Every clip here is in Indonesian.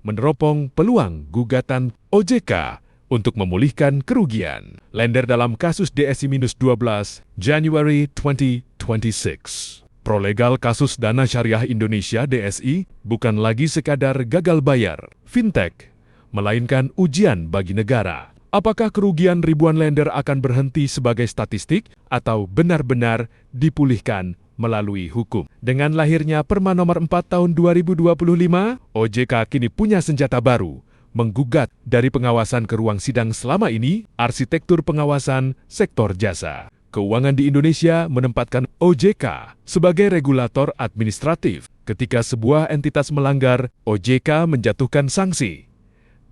meneropong peluang gugatan OJK untuk memulihkan kerugian lender dalam kasus DSI-12 January 2026. Prolegal kasus Dana Syariah Indonesia DSI bukan lagi sekadar gagal bayar fintech, melainkan ujian bagi negara. Apakah kerugian ribuan lender akan berhenti sebagai statistik atau benar-benar dipulihkan melalui hukum? Dengan lahirnya Perma nomor 4 tahun 2025, OJK kini punya senjata baru, menggugat dari pengawasan ke ruang sidang selama ini arsitektur pengawasan sektor jasa keuangan di Indonesia menempatkan OJK sebagai regulator administratif. Ketika sebuah entitas melanggar, OJK menjatuhkan sanksi,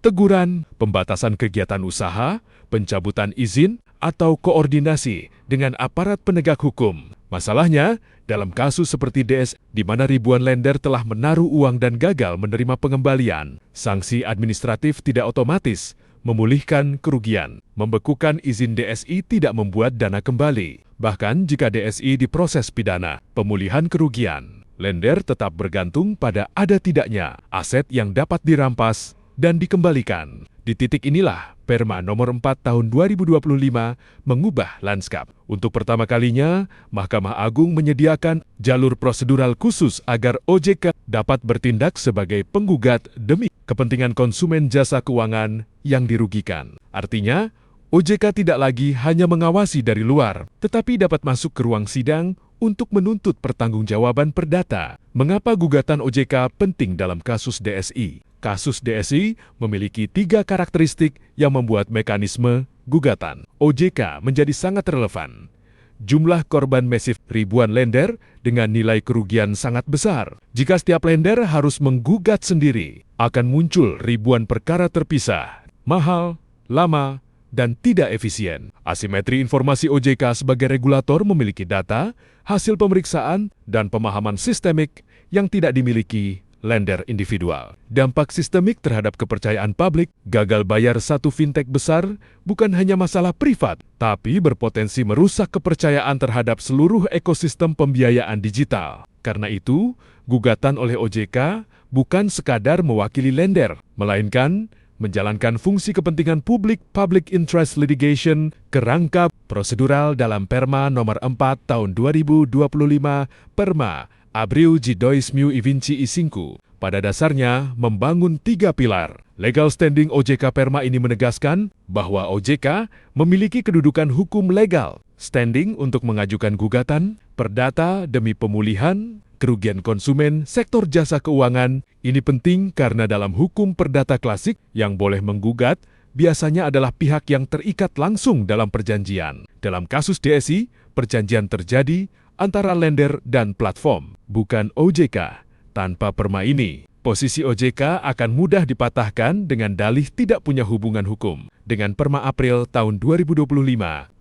teguran, pembatasan kegiatan usaha, pencabutan izin, atau koordinasi dengan aparat penegak hukum. Masalahnya, dalam kasus seperti DS, di mana ribuan lender telah menaruh uang dan gagal menerima pengembalian, sanksi administratif tidak otomatis memulihkan kerugian. Membekukan izin DSI tidak membuat dana kembali. Bahkan jika DSI diproses pidana, pemulihan kerugian, lender tetap bergantung pada ada tidaknya aset yang dapat dirampas dan dikembalikan. Di titik inilah Perma nomor 4 tahun 2025 mengubah lanskap. Untuk pertama kalinya, Mahkamah Agung menyediakan jalur prosedural khusus agar OJK dapat bertindak sebagai penggugat demi kepentingan konsumen jasa keuangan yang dirugikan. Artinya, OJK tidak lagi hanya mengawasi dari luar, tetapi dapat masuk ke ruang sidang untuk menuntut pertanggungjawaban perdata. Mengapa gugatan OJK penting dalam kasus DSI? Kasus DSI memiliki 3 karakteristik yang membuat mekanisme gugatan OJK menjadi sangat relevan. Jumlah korban masif ribuan lender dengan nilai kerugian sangat besar. Jika setiap lender harus menggugat sendiri, akan muncul ribuan perkara terpisah, mahal, lama, dan tidak efisien. Asimetri informasi OJK sebagai regulator memiliki data, hasil pemeriksaan, dan pemahaman sistemik yang tidak dimiliki lender individual. Dampak sistemik terhadap kepercayaan publik, gagal bayar satu fintech besar bukan hanya masalah privat, tapi berpotensi merusak kepercayaan terhadap seluruh ekosistem pembiayaan digital. Karena itu, gugatan oleh OJK bukan sekadar mewakili lender, melainkan menjalankan fungsi kepentingan publik public interest litigation kerangka prosedural dalam Perma nomor 4 tahun 2025 Perma Abreu de 2025. Pada dasarnya membangun 3 pilar. Legal standing OJK Perma ini menegaskan bahwa OJK memiliki kedudukan hukum legal, standing untuk mengajukan gugatan, perdata demi pemulihan kerugian konsumen sektor jasa keuangan. Ini penting karena dalam hukum perdata klasik yang boleh menggugat biasanya adalah pihak yang terikat langsung dalam perjanjian. Dalam kasus DSI, perjanjian terjadi antara lender dan platform, bukan OJK. Tanpa Perma ini, posisi OJK akan mudah dipatahkan dengan dalih tidak punya hubungan hukum. Dengan Perma April tahun 2025,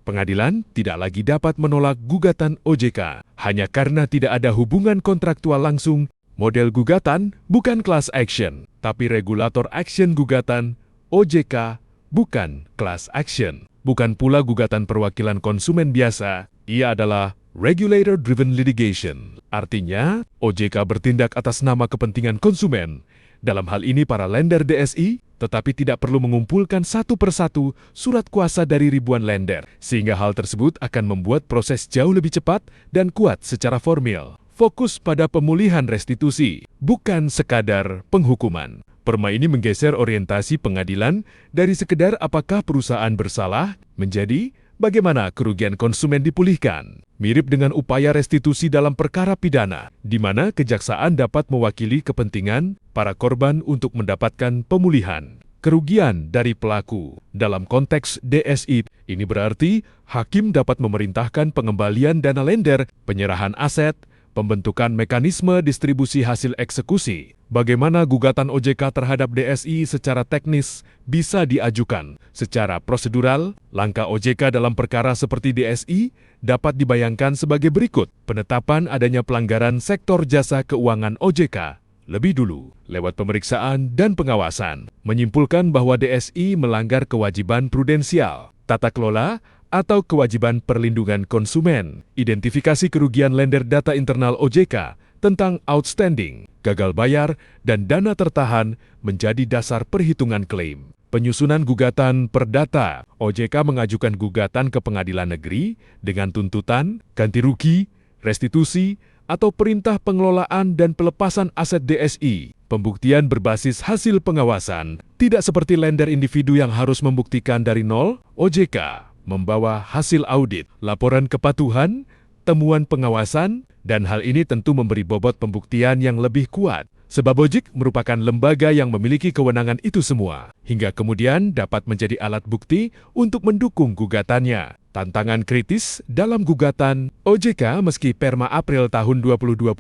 pengadilan tidak lagi dapat menolak gugatan OJK hanya karena tidak ada hubungan kontraktual langsung. Model gugatan bukan class action, tapi regulator action gugatan. OJK bukan class action, bukan pula gugatan perwakilan konsumen biasa. Ia adalah regulator-driven litigation. Artinya, OJK bertindak atas nama kepentingan konsumen. Dalam hal ini para lender DSI, tetapi tidak perlu mengumpulkan satu persatu surat kuasa dari ribuan lender, sehingga hal tersebut akan membuat proses jauh lebih cepat dan kuat secara formil. Fokus pada pemulihan restitusi, bukan sekadar penghukuman. Perma ini menggeser orientasi pengadilan dari sekedar apakah perusahaan bersalah menjadi bagaimana kerugian konsumen dipulihkan. Mirip dengan upaya restitusi dalam perkara pidana, di mana kejaksaan dapat mewakili kepentingan para korban untuk mendapatkan pemulihan kerugian dari pelaku. Dalam konteks DSI, ini berarti hakim dapat memerintahkan pengembalian dana lender, penyerahan aset, pembentukan mekanisme distribusi hasil eksekusi. Bagaimana gugatan OJK terhadap DSI secara teknis bisa diajukan secara prosedural? Langkah OJK dalam perkara seperti DSI dapat dibayangkan sebagai berikut. Penetapan adanya pelanggaran sektor jasa keuangan OJK lebih dulu lewat pemeriksaan dan pengawasan, menyimpulkan bahwa DSI melanggar kewajiban prudensial, tata kelola, atau kewajiban perlindungan konsumen. Identifikasi kerugian lender data internal OJK tentang outstanding, gagal bayar, dan dana tertahan menjadi dasar perhitungan klaim. Penyusunan gugatan perdata, OJK mengajukan gugatan ke pengadilan negeri dengan tuntutan ganti rugi, restitusi, atau perintah pengelolaan dan pelepasan aset DSI. Pembuktian berbasis hasil pengawasan, tidak seperti lender individu yang harus membuktikan dari nol. OJK membawa hasil audit, laporan kepatuhan, temuan pengawasan, dan hal ini tentu memberi bobot pembuktian yang lebih kuat. Sebab OJK merupakan lembaga yang memiliki kewenangan itu semua, hingga kemudian dapat menjadi alat bukti untuk mendukung gugatannya. Tantangan kritis dalam gugatan OJK meski Perma April tahun 2025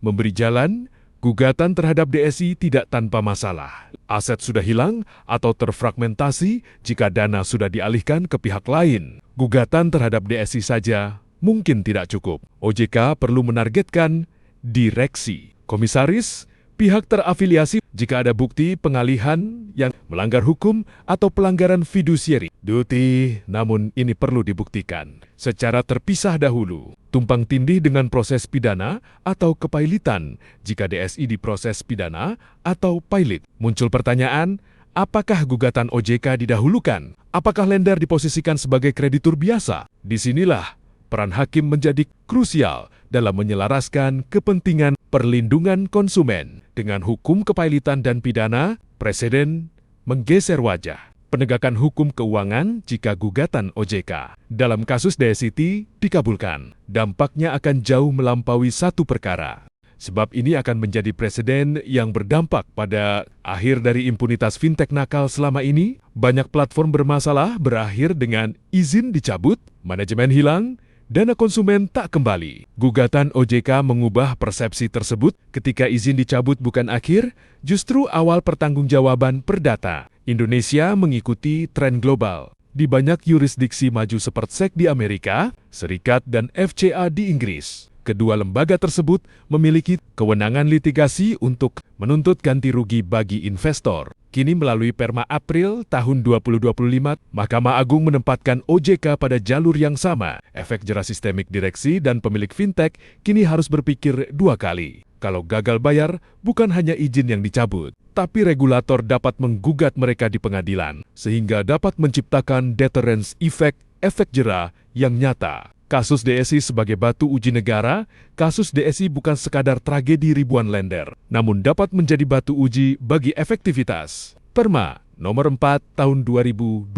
memberi jalan, gugatan terhadap DSI tidak tanpa masalah. Aset sudah hilang atau terfragmentasi jika dana sudah dialihkan ke pihak lain. Gugatan terhadap DSI saja mungkin tidak cukup. OJK perlu menargetkan direksi, komisaris, pihak terafiliasi jika ada bukti pengalihan yang melanggar hukum atau pelanggaran fiduciary duty, namun ini perlu dibuktikan secara terpisah dahulu, tumpang tindih dengan proses pidana atau kepailitan jika DSI diproses pidana atau pailit. Muncul pertanyaan, apakah gugatan OJK didahulukan? Apakah lender diposisikan sebagai kreditur biasa? Disinilah peran hakim menjadi krusial dalam menyelaraskan kepentingan perlindungan konsumen. Dengan hukum kepailitan dan pidana, presiden menggeser wajah. Penegakan hukum keuangan jika gugatan OJK dalam kasus DSIT dikabulkan, dampaknya akan jauh melampaui satu perkara. Sebab ini akan menjadi presiden yang berdampak pada akhir dari impunitas fintech nakal selama ini. Banyak platform bermasalah berakhir dengan izin dicabut, manajemen hilang, dana konsumen tak kembali. Gugatan OJK mengubah persepsi tersebut ketika izin dicabut bukan akhir, justru awal pertanggungjawaban perdata. Indonesia mengikuti tren global. Di banyak yurisdiksi maju seperti SEC di Amerika Serikat dan FCA di Inggris. Kedua lembaga tersebut memiliki kewenangan litigasi untuk menuntut ganti rugi bagi investor. Kini melalui Perma April tahun 2025, Mahkamah Agung menempatkan OJK pada jalur yang sama. Efek jera sistemik direksi dan pemilik fintech kini harus berpikir dua kali. Kalau gagal bayar, bukan hanya izin yang dicabut, tapi regulator dapat menggugat mereka di pengadilan, sehingga dapat menciptakan deterrence effect, efek jera yang nyata. Kasus DSI sebagai batu uji negara, kasus DSI bukan sekadar tragedi ribuan lender, namun dapat menjadi batu uji bagi efektivitas. Perma nomor 4 tahun 2025.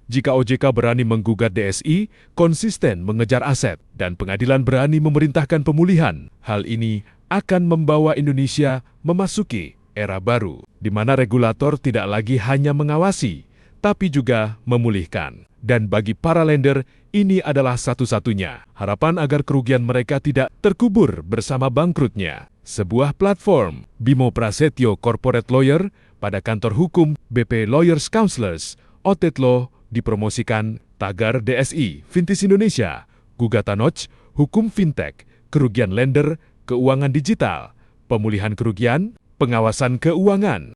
Jika OJK berani menggugat DSI, konsisten mengejar aset, dan pengadilan berani memerintahkan pemulihan, hal ini akan membawa Indonesia memasuki era baru, di mana regulator tidak lagi hanya mengawasi, tapi juga memulihkan. Dan bagi para lender, ini adalah satu-satunya harapan agar kerugian mereka tidak terkubur bersama bangkrutnya. Sebuah platform, Bimo Prasetyo Corporate Lawyer, pada kantor hukum BP Lawyers Counselors, Otetlo, dipromosikan tagar DSI, Fintis Indonesia, gugatan notch, hukum fintech, kerugian lender, keuangan digital, pemulihan kerugian, pengawasan keuangan.